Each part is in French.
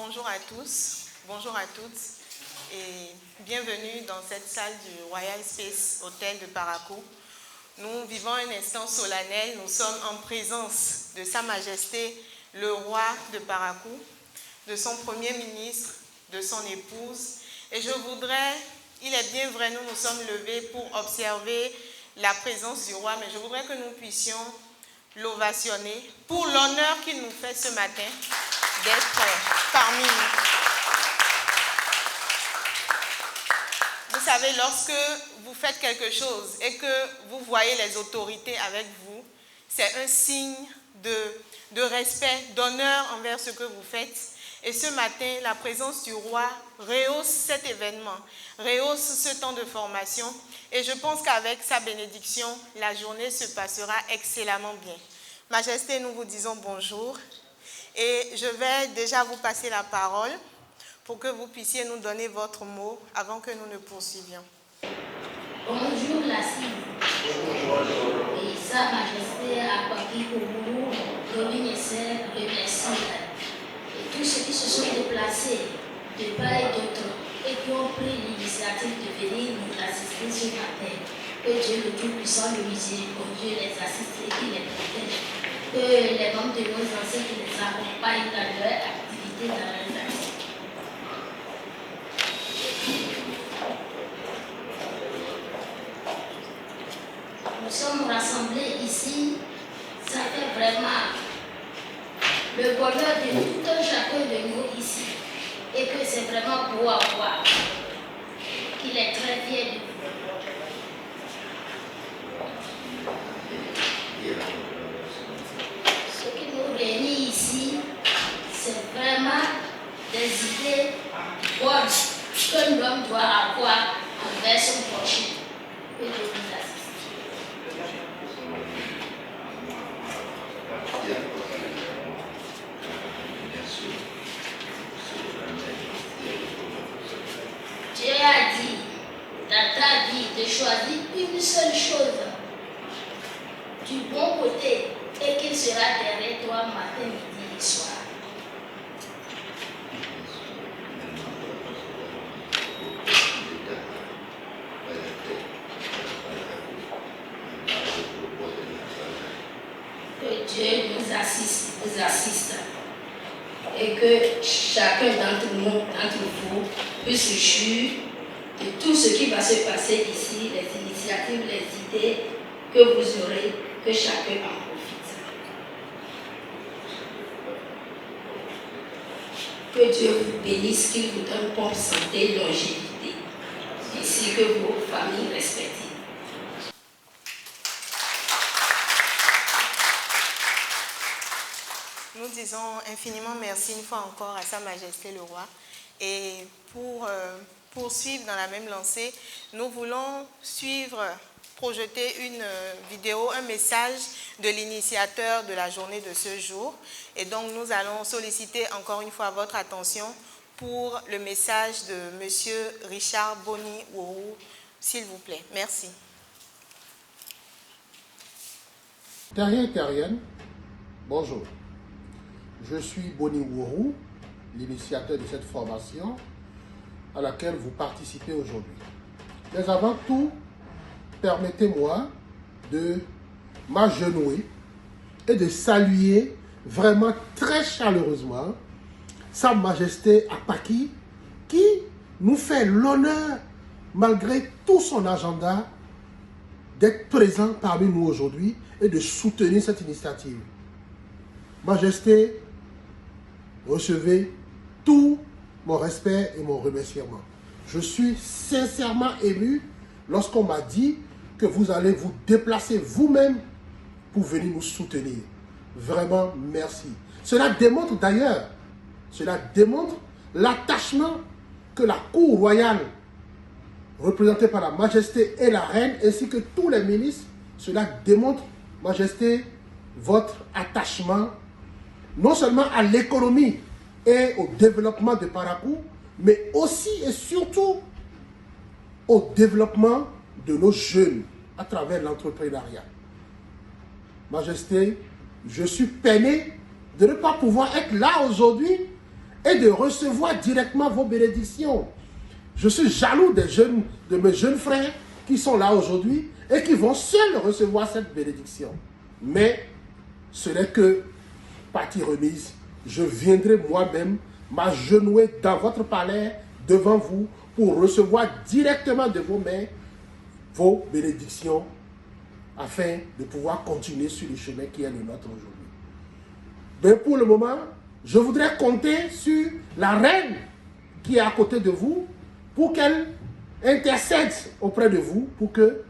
Bonjour à tous, bonjour à toutes et bienvenue dans cette salle du Royal Space Hotel de Parakou. Nous vivons un instant solennel, nous sommes en présence de Sa Majesté le roi de Parakou, de son Premier ministre, de son épouse. Et je voudrais, il est bien vrai, nous nous sommes levés pour observer la présence du roi, mais je voudrais que nous puissions l'ovationner pour l'honneur qu'il nous fait ce matin d'être parmi nous. Vous savez, lorsque vous faites quelque chose et que vous voyez les autorités avec vous, c'est un signe de respect, d'honneur envers ce que vous faites. Et ce matin, la présence du roi rehausse cet événement, rehausse ce temps de formation. Et je pense qu'avec sa bénédiction, la journée se passera excellemment bien. Majesté, nous vous disons bonjour. Et je vais déjà vous passer la parole pour que vous puissiez nous donner votre mot avant que nous ne poursuivions. Bonjour la Cive. Et Sa Majesté Akwaki Koboulou, Dominique remercie tous ceux qui se sont déplacés de part et d'autre et qui ont pris l'initiative de venir nous assister ce matin. Que Dieu le Tout-Puissant, le Miséricordieux, les assiste et qui les protège. Que les membres de nos anciens qui les accompagnent dans leur activité, dans leurs actions. Nous sommes rassemblés ici, ça fait vraiment le bonheur de tout un chacun de nous ici. Et que c'est vraiment beau à voir. Qu'il est très fier de vous. Ce qui nous réunit ici, c'est vraiment des idées bonnes qu'un homme doit avoir envers son prochain. Que Dieu nous assiste. Dieu a dit dans ta vie de choisir une seule chose du bon côté et qu'il sera derrière toi matin, midi et soir. Que Dieu nous assiste et que chacun d'entre nous, d'entre vous, puisse jouir de tout ce qui va se passer ici, les initiatives, les idées que vous aurez, que chacun en profite. Que Dieu vous bénisse, qu'il vous donne bonne santé, longévité, ainsi que vos familles respectives. Nous disons infiniment merci une fois encore à Sa Majesté le roi. Et pour poursuivre dans la même lancée, nous voulons projeter une vidéo, un message de l'initiateur de la journée de ce jour. Et donc nous allons solliciter encore une fois votre attention pour le message de M. Richard Boni Wourou, s'il vous plaît. Merci. Terriens et terriennes, bonjour. Je suis Boni Wourou, l'initiateur de cette formation à laquelle vous participez aujourd'hui. Mais avant tout, permettez-moi de m'agenouiller et de saluer vraiment très chaleureusement Sa Majesté Akwaki qui nous fait l'honneur, malgré tout son agenda, d'être présent parmi nous aujourd'hui et de soutenir cette initiative. Majesté, recevez tout mon respect et mon remerciement. Je suis sincèrement ému lorsqu'on m'a dit que vous allez vous déplacer vous-même pour venir nous soutenir. Vraiment, merci. Cela démontre d'ailleurs, l'attachement que la cour royale, représentée par la Majesté et la Reine, ainsi que tous les ministres, cela démontre, Majesté, votre attachement non seulement à l'économie et au développement de Parakou, mais aussi et surtout au développement de nos jeunes à travers l'entrepreneuriat. Majesté, je suis peiné de ne pas pouvoir être là aujourd'hui et de recevoir directement vos bénédictions. Je suis jaloux de mes jeunes frères qui sont là aujourd'hui et qui vont seuls recevoir cette bénédiction. Mais ce n'est que partie remise. Je viendrai moi-même m'agenouiller dans votre palais devant vous pour recevoir directement de vos mains vos bénédictions afin de pouvoir continuer sur le chemin qui est le nôtre aujourd'hui. Mais pour le moment, je voudrais compter sur la reine qui est à côté de vous pour qu'elle intercède auprès de vous pour que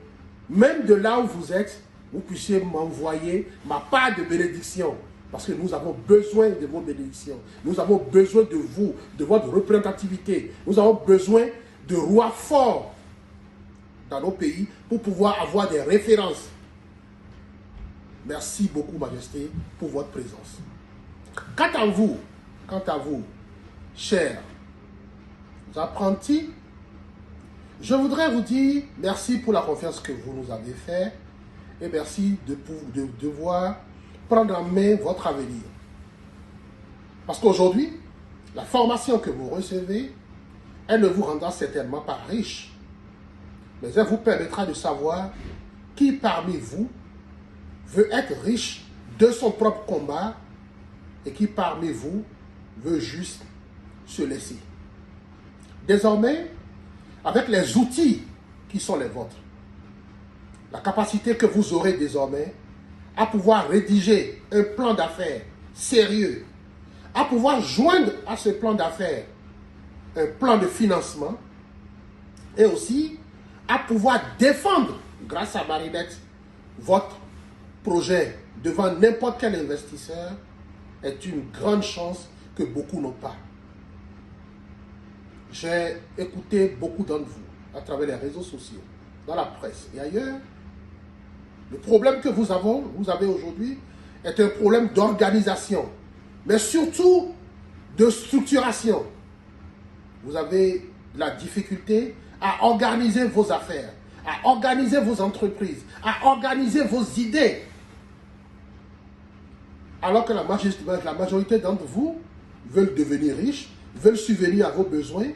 même de là où vous êtes, vous puissiez m'envoyer ma part de bénédiction. Parce que nous avons besoin de vos bénédictions. Nous avons besoin de vous, de votre représentativité. Nous avons besoin de rois forts dans nos pays pour pouvoir avoir des références. Merci beaucoup, Majesté, pour votre présence. Quant à vous, chers apprentis, je voudrais vous dire merci pour la confiance que vous nous avez faite et merci de devoir prendre en main votre avenir. Parce qu'aujourd'hui, la formation que vous recevez, elle ne vous rendra certainement pas riche, mais elle vous permettra de savoir qui parmi vous veut être riche de son propre combat et qui parmi vous veut juste se laisser. Désormais, avec les outils qui sont les vôtres, la capacité que vous aurez désormais à pouvoir rédiger un plan d'affaires sérieux, à pouvoir joindre à ce plan d'affaires un plan de financement et aussi à pouvoir défendre, grâce à Marinette, votre projet devant n'importe quel investisseur est une grande chance que beaucoup n'ont pas. J'ai écouté beaucoup d'entre vous à travers les réseaux sociaux, dans la presse et ailleurs. Le problème que vous avez aujourd'hui est un problème d'organisation, mais surtout de structuration. Vous avez la difficulté à organiser vos affaires, à organiser vos entreprises, à organiser vos idées. Alors que la majorité d'entre vous veulent devenir riches, veulent subvenir à vos besoins,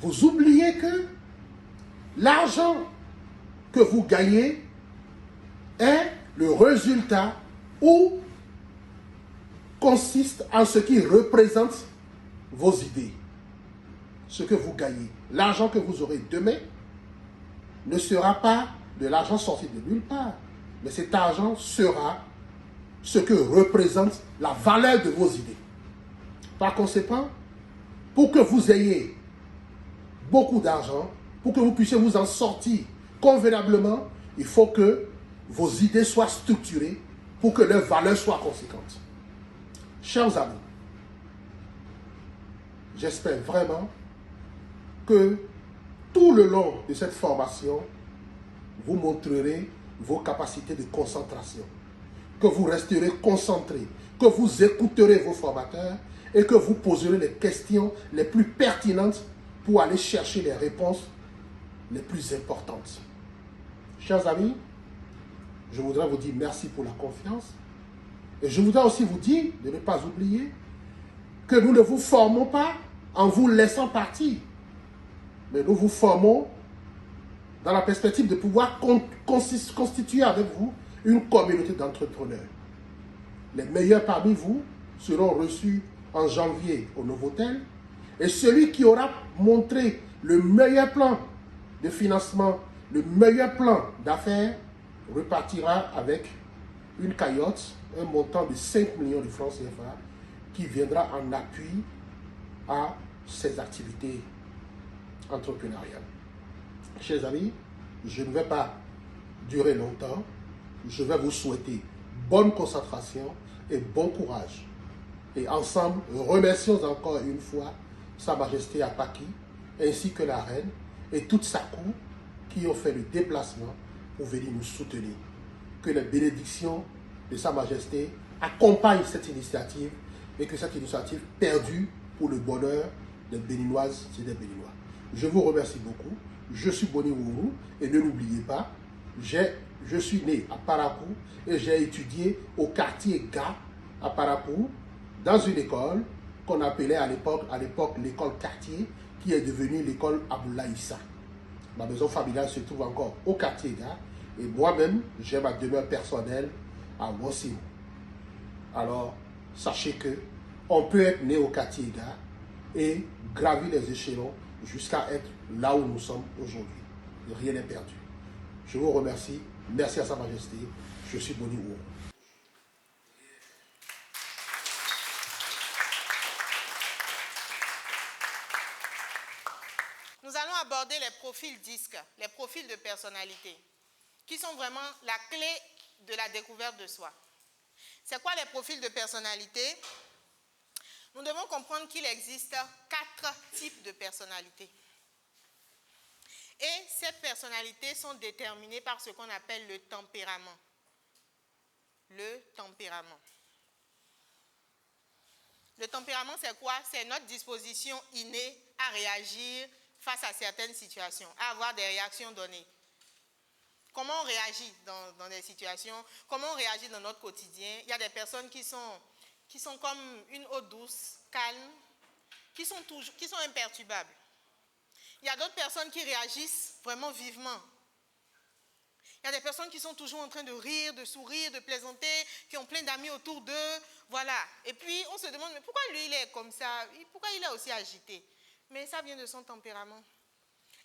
vous oubliez que l'argent que vous gagnez est le résultat ou consiste en ce qui représente vos idées. Ce que vous gagnez, l'argent que vous aurez demain ne sera pas de l'argent sorti de nulle part, mais cet argent sera ce que représente la valeur de vos idées. Par conséquent, pour que vous ayez beaucoup d'argent, pour que vous puissiez vous en sortir convenablement, il faut que vos idées soient structurées pour que leur valeur soit conséquente. Chers amis, j'espère vraiment que tout le long de cette formation, vous montrerez vos capacités de concentration, que vous resterez concentrés, que vous écouterez vos formateurs et que vous poserez les questions les plus pertinentes pour aller chercher les réponses les plus importantes. Chers amis, je voudrais vous dire merci pour la confiance et je voudrais aussi vous dire de ne pas oublier que nous ne vous formons pas en vous laissant partir, mais nous vous formons dans la perspective de pouvoir constituer avec vous une communauté d'entrepreneurs. Les meilleurs parmi vous seront reçus en janvier au Novotel et celui qui aura montré le meilleur plan de financement, le meilleur plan d'affaires, repartira avec une cagnotte, un montant de 5 millions de francs CFA qui viendra en appui à ses activités entrepreneuriales. Chers amis, je ne vais pas durer longtemps. Je vais vous souhaiter bonne concentration et bon courage. Et ensemble, remercions encore une fois Sa Majesté Apaki, ainsi que la Reine et toute sa cour qui ont fait le déplacement pour venir nous soutenir. Que les bénédictions de Sa Majesté accompagnent cette initiative et que cette initiative perdure pour le bonheur des Béninoises et des Béninois. Je vous remercie beaucoup. Je suis Boni Wourou et ne l'oubliez pas, je suis né à Parakou et j'ai étudié au quartier Ga à Parakou dans une école qu'on appelait à l'époque l'école quartier, qui est devenue l'école Aboulaye Issa. Ma maison familiale se trouve encore au quartier Gare et moi-même, j'ai ma demeure personnelle à Wossimo. Alors, sachez que on peut être né au quartier Gare et gravir les échelons jusqu'à être là où nous sommes aujourd'hui. Rien n'est perdu. Je vous remercie. Merci à Sa Majesté. Je suis Boni Wourou. Nous allons aborder les profils disques, les profils de personnalité, qui sont vraiment la clé de la découverte de soi. C'est quoi les profils de personnalité? Nous devons comprendre qu'il existe 4 types de personnalités. Et ces personnalités sont déterminées par ce qu'on appelle le tempérament. Le tempérament. Le tempérament, c'est quoi? C'est notre disposition innée à réagir face à certaines situations, à avoir des réactions données. Comment on réagit dans des situations? Comment on réagit dans notre quotidien? Il y a des personnes qui sont comme une eau douce, calme, qui sont imperturbables. Il y a d'autres personnes qui réagissent vraiment vivement. Il y a des personnes qui sont toujours en train de rire, de sourire, de plaisanter, qui ont plein d'amis autour d'eux, voilà. Et puis on se demande, mais pourquoi lui il est comme ça? Pourquoi il est aussi agité? Mais ça vient de son tempérament.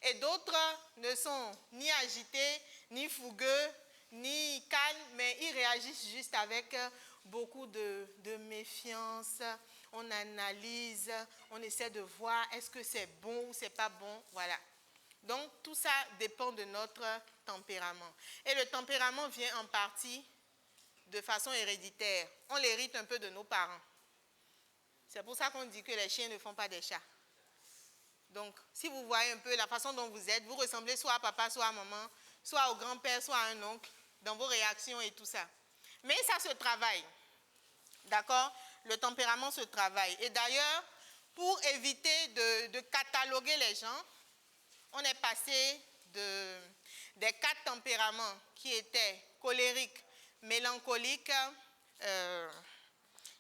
Et d'autres ne sont ni agités, ni fougueux, ni calmes, mais ils réagissent juste avec beaucoup de méfiance. On analyse, on essaie de voir est-ce que c'est bon ou c'est pas bon, voilà. Donc tout ça dépend de notre tempérament. Et le tempérament vient en partie de façon héréditaire. On l'hérite un peu de nos parents. C'est pour ça qu'on dit que les chiens ne font pas des chats. Donc, si vous voyez un peu la façon dont vous êtes, vous ressemblez soit à papa, soit à maman, soit au grand-père, soit à un oncle, dans vos réactions et tout ça. Mais ça se travaille. D'accord? Le tempérament se travaille. Et d'ailleurs, pour éviter de cataloguer les gens, on est passé des 4 tempéraments qui étaient colériques, mélancoliques, il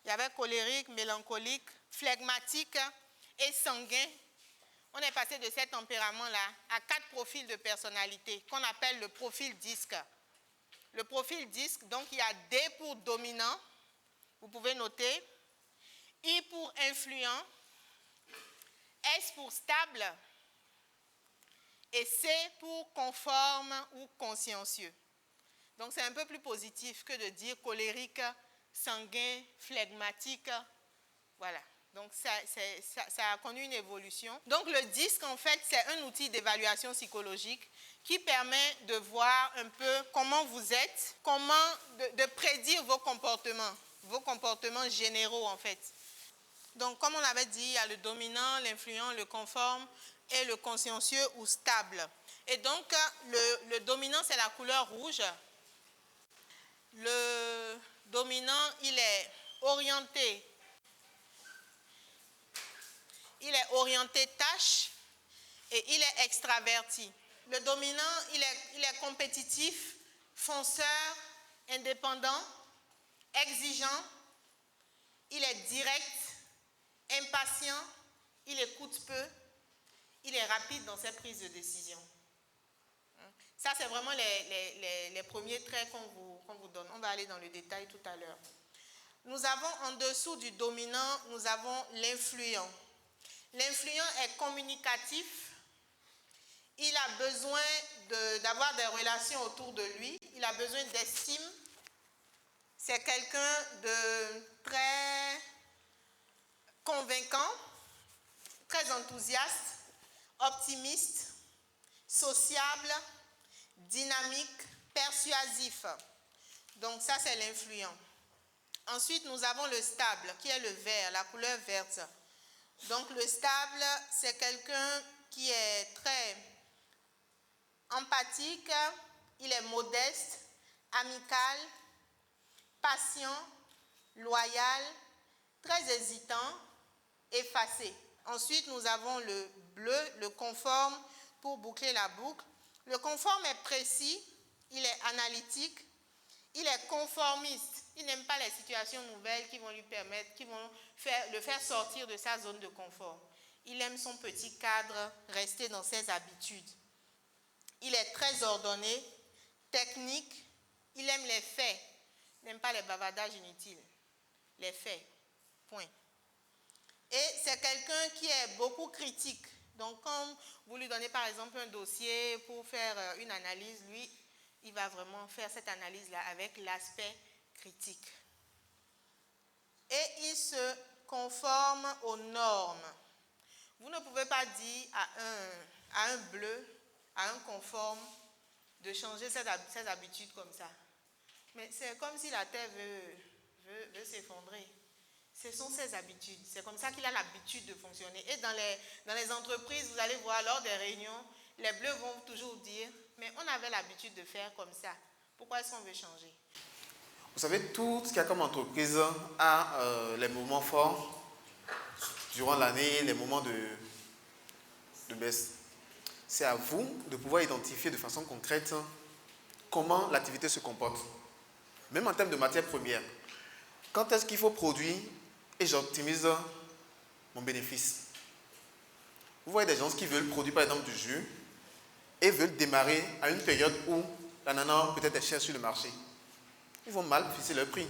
y avait colérique, mélancolique, flegmatique et sanguin. On est passé de ces tempéraments-là à 4 profils de personnalité qu'on appelle le profil disque. Le profil disque, donc il y a D pour dominant, vous pouvez noter, I pour influent, S pour stable et C pour conforme ou consciencieux. Donc c'est un peu plus positif que de dire colérique, sanguin, flegmatique, voilà. Donc, ça a connu une évolution. Donc, le disque, en fait, c'est un outil d'évaluation psychologique qui permet de voir un peu comment vous êtes, de prédire vos comportements généraux, en fait. Donc, comme on avait dit, il y a le dominant, l'influent, le conforme et le consciencieux ou stable. Et donc, le dominant, c'est la couleur rouge. Le dominant, il est orienté tâche et il est extraverti. Le dominant, il est compétitif, fonceur, indépendant, exigeant, il est direct, impatient, il écoute peu, il est rapide dans ses prises de décision. Ça, c'est vraiment les premiers traits qu'on vous donne. On va aller dans le détail tout à l'heure. Nous avons en dessous du dominant, nous avons l'influent. L'influent est communicatif, il a besoin d'avoir des relations autour de lui, il a besoin d'estime. C'est quelqu'un de très convaincant, très enthousiaste, optimiste, sociable, dynamique, persuasif. Donc ça, c'est l'influent. Ensuite, nous avons le stable, qui est le vert, la couleur verte. Donc le stable, c'est quelqu'un qui est très empathique, il est modeste, amical, patient, loyal, très hésitant, effacé. Ensuite, nous avons le bleu, le conforme, pour boucler la boucle. Le conforme est précis, il est analytique, Il est conformiste. Il n'aime pas les situations nouvelles qui vont lui permettre, qui vont le faire sortir de sa zone de confort. Il aime son petit cadre, rester dans ses habitudes. Il est très ordonné, technique. Il aime les faits. Il n'aime pas les bavardages inutiles. Les faits. Point. Et c'est quelqu'un qui est beaucoup critique. Donc, quand vous lui donnez par exemple un dossier pour faire une analyse, lui, il va vraiment faire cette analyse-là avec l'aspect critique. Et il se conforme aux normes. Vous ne pouvez pas dire à un bleu, à un conforme, de changer ses habitudes comme ça. Mais c'est comme si la terre veut s'effondrer. Ce sont ses habitudes. C'est comme ça qu'il a l'habitude de fonctionner. Et dans les entreprises, vous allez voir, lors des réunions, les bleus vont toujours dire, mais on avait l'habitude de faire comme ça. Pourquoi est-ce qu'on veut changer? Vous savez, tout ce qu'il y a comme entreprise a les moments forts durant l'année, les moments de baisse. C'est à vous de pouvoir identifier de façon concrète comment l'activité se comporte. Même en termes de matières premières. Quand est-ce qu'il faut produire et j'optimise mon bénéfice? Vous voyez des gens qui veulent produire par exemple du jus et veulent démarrer à une période où l'ananas peut-être est cher sur le marché. Ils vont mal fixer leur prix.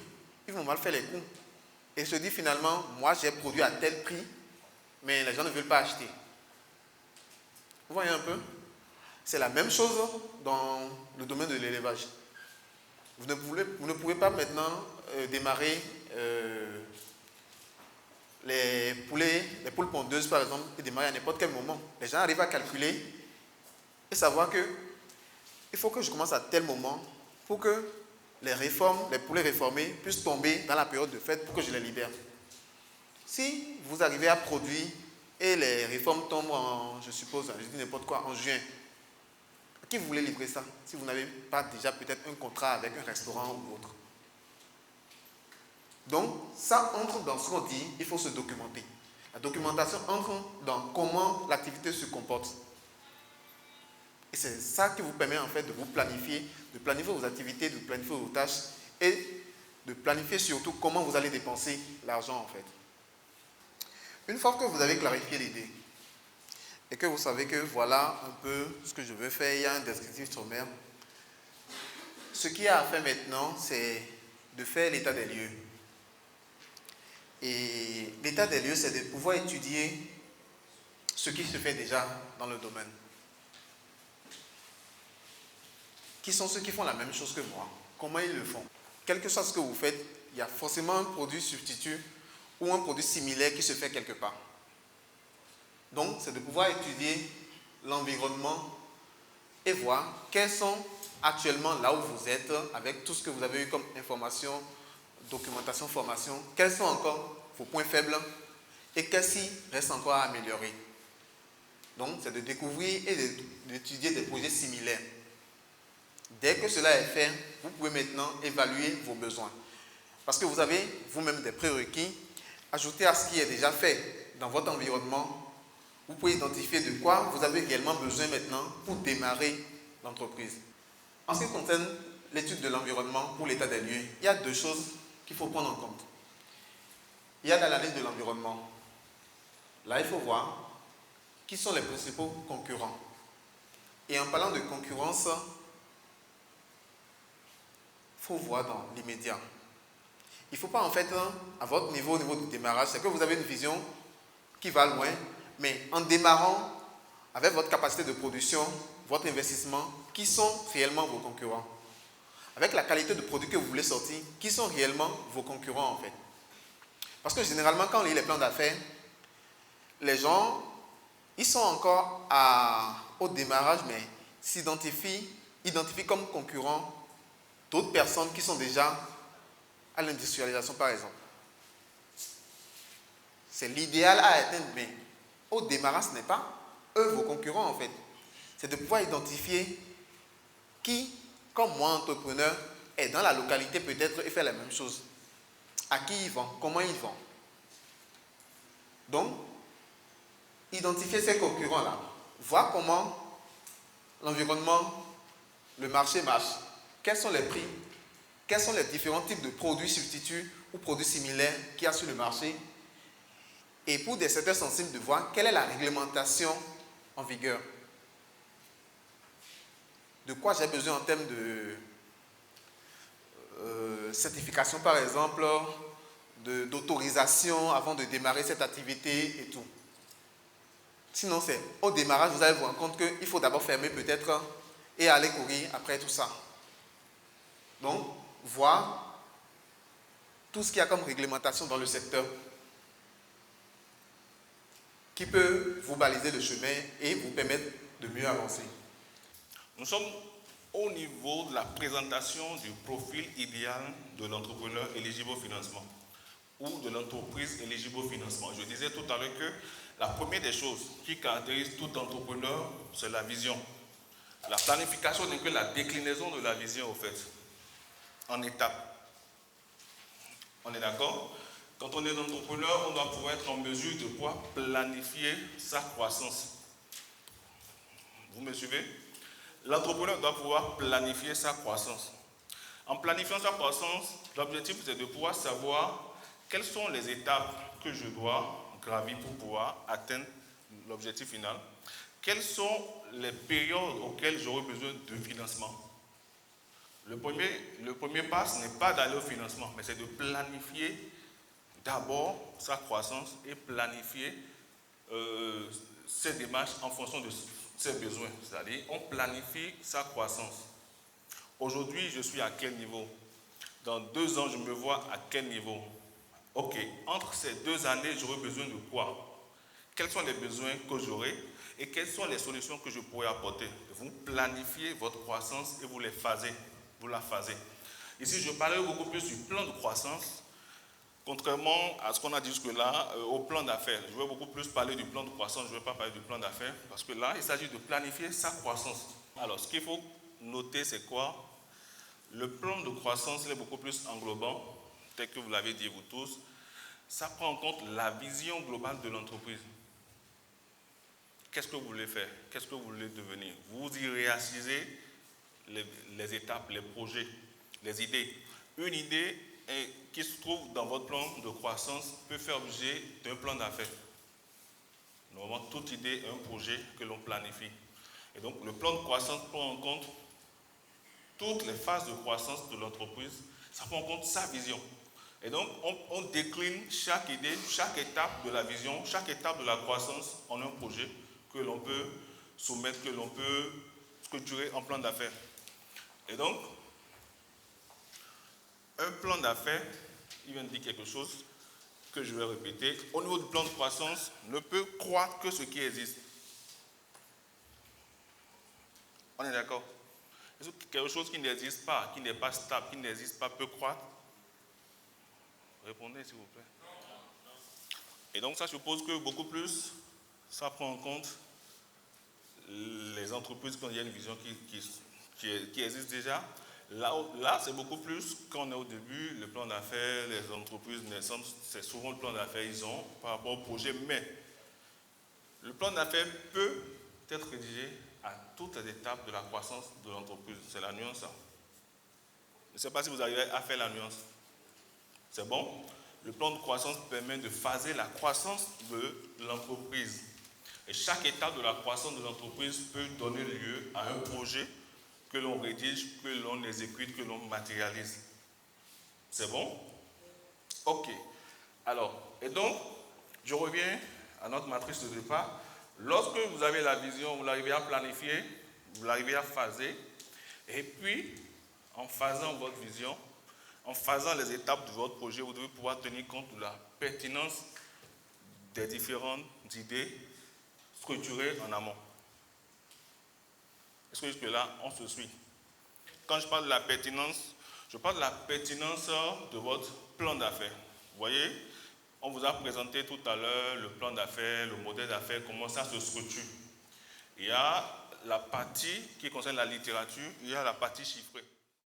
Ils vont mal faire les coûts. Et se disent finalement, moi j'ai produit à tel prix, mais les gens ne veulent pas acheter. Vous voyez un peu? C'est la même chose dans le domaine de l'élevage. Vous ne pouvez pas maintenant démarrer les poules pondeuses par exemple, et démarrer à n'importe quel moment. Les gens arrivent à calculer et savoir que il faut que je commence à tel moment pour que les poulets réformés puissent tomber dans la période de fête pour que je les libère. Si vous arrivez à produire et les réformes tombent je suppose, je dis n'importe quoi, en juin, à qui vous voulez livrer ça si vous n'avez pas déjà peut-être un contrat avec un restaurant ou autre? Donc, ça entre dans ce qu'on dit, il faut se documenter. La documentation entre dans comment l'activité se comporte. Et c'est ça qui vous permet en fait de planifier vos activités, de planifier vos tâches et de planifier surtout comment vous allez dépenser l'argent en fait. Une fois que vous avez clarifié l'idée et que vous savez que voilà un peu ce que je veux faire, il y a un descriptif sommaire, ce qu'il y a à faire maintenant, c'est de faire l'état des lieux. Et l'état des lieux, c'est de pouvoir étudier ce qui se fait déjà dans le domaine. Qui sont ceux qui font la même chose que moi? Comment ils le font? Quel que soit ce que vous faites, il y a forcément un produit substitut ou un produit similaire qui se fait quelque part. Donc, c'est de pouvoir étudier l'environnement et voir quels sont actuellement là où vous êtes, avec tout ce que vous avez eu comme information, documentation, formation, quels sont encore vos points faibles et qu'est-ce qui reste encore à améliorer. Donc, c'est de découvrir et d'étudier des projets similaires. Dès que cela est fait, vous pouvez maintenant évaluer vos besoins. Parce que vous avez vous-même des prérequis. Ajouté à ce qui est déjà fait dans votre environnement, vous pouvez identifier de quoi vous avez réellement besoin maintenant pour démarrer l'entreprise. En ce qui concerne l'étude de l'environnement pour l'état des lieux, il y a deux choses qu'il faut prendre en compte. Il y a l'analyse de l'environnement. Là, il faut voir qui sont les principaux concurrents. Et en parlant de concurrence, il faut voir dans l'immédiat. Il ne faut pas en fait, à votre niveau, au niveau du démarrage, c'est que vous avez une vision qui va loin, mais en démarrant avec votre capacité de production, votre investissement, qui sont réellement vos concurrents? Avec la qualité de produit que vous voulez sortir, qui sont réellement vos concurrents en fait? Parce que généralement, quand on lit les plans d'affaires, les gens, ils sont encore au démarrage, mais identifient comme concurrents d'autres personnes qui sont déjà à l'industrialisation par exemple. C'est l'idéal à atteindre, mais au démarrage, ce n'est pas eux vos concurrents en fait. C'est de pouvoir identifier qui, comme moi entrepreneur, est dans la localité peut-être et fait la même chose. À qui ils vendent, comment ils vendent. Donc, identifier ces concurrents-là, voir comment l'environnement, le marché marche, quels sont les prix, quels sont les différents types de produits substituts ou produits similaires qu'il y a sur le marché. Et pour des secteurs sensibles, de voir quelle est la réglementation en vigueur. De quoi j'ai besoin en termes de certification, par exemple, d'autorisation avant de démarrer cette activité et tout. Sinon, c'est au démarrage, vous allez vous rendre compte qu'il faut d'abord fermer peut-être et aller courir après tout ça. Donc, voir tout ce qu'il y a comme réglementation dans le secteur qui peut vous baliser le chemin et vous permettre de mieux avancer. Nous sommes au niveau de la présentation du profil idéal de l'entrepreneur éligible au financement ou de l'entreprise éligible au financement. Je disais tout à l'heure que la première des choses qui caractérise tout entrepreneur, c'est la vision. La planification n'est que la déclinaison de la vision, au fait, en étapes. On est d'accord? Quand on est entrepreneur, on doit pouvoir être en mesure de pouvoir planifier sa croissance. Vous me suivez? L'entrepreneur doit pouvoir planifier sa croissance. En planifiant sa croissance, l'objectif c'est de pouvoir savoir quelles sont les étapes que je dois gravir pour pouvoir atteindre l'objectif final. Quelles sont les périodes auxquelles j'aurai besoin de financement. Le premier pas, ce n'est pas d'aller au financement, mais c'est de planifier d'abord sa croissance et planifier ses démarches en fonction de ses besoins. C'est-à-dire, on planifie sa croissance. Aujourd'hui, je suis à quel niveau? Dans 2 ans, je me vois à quel niveau? Ok, entre ces 2 années, j'aurai besoin de quoi? Quels sont les besoins que j'aurai et quelles sont les solutions que je pourrais apporter? Vous planifiez votre croissance et vous les phasez. Vous la phasez. Ici, je parlerai beaucoup plus du plan de croissance. Contrairement à ce qu'on a dit jusque-là, au plan d'affaires. Je vais beaucoup plus parler du plan de croissance, je ne vais pas parler du plan d'affaires, parce que là, il s'agit de planifier sa croissance. Alors, ce qu'il faut noter, c'est quoi? Le plan de croissance, il est beaucoup plus englobant, tel que vous l'avez dit vous tous. Ça prend en compte la vision globale de l'entreprise. Qu'est-ce que vous voulez faire? Qu'est-ce que vous voulez devenir? Vous y réassisez les étapes, les projets, les idées. Une idée qui se trouve dans votre plan de croissance peut faire objet d'un plan d'affaires. Normalement, toute idée est un projet que l'on planifie. Et donc, le plan de croissance prend en compte toutes les phases de croissance de l'entreprise. Ça prend en compte sa vision. Et donc, on décline chaque idée, chaque étape de la vision, chaque étape de la croissance en un projet que l'on peut soumettre, que l'on peut structurer en plan d'affaires. Et donc, un plan d'affaires, il vient de dire quelque chose que je vais répéter. Au niveau du plan de croissance, ne peut croître que ce qui existe. On est d'accord? Est-ce que quelque chose qui n'existe pas, qui n'est pas stable, qui n'existe pas, peut croître? Répondez s'il vous plaît. Et donc ça suppose que beaucoup plus, ça prend en compte les entreprises quand il y a une vision qui existe déjà. Là, c'est beaucoup plus, quand on est au début, le plan d'affaires, les entreprises naissantes, c'est souvent le plan d'affaires qu'ils ont par rapport au projet, mais le plan d'affaires peut être rédigé à toutes les étapes de la croissance de l'entreprise. C'est la nuance. Je ne sais pas si vous arrivez à faire la nuance. C'est bon? Le plan de croissance permet de phaser la croissance de l'entreprise. Et chaque étape de la croissance de l'entreprise peut donner lieu à un projet que l'on rédige, que l'on exécute, que l'on matérialise. C'est bon? Ok. Alors, et donc, je reviens à notre matrice de départ. Lorsque vous avez la vision, vous l'arrivez à planifier, vous l'arrivez à phaser, et puis, en phasant votre vision, en phasant les étapes de votre projet, vous devez pouvoir tenir compte de la pertinence des différentes idées structurées en amont. Est-ce que jusque-là, on se suit? Quand je parle de la pertinence, je parle de la pertinence de votre plan d'affaires. Vous voyez, on vous a présenté tout à l'heure le plan d'affaires, le modèle d'affaires, comment ça se structure. Il y a la partie qui concerne la littérature, il y a la partie chiffrée.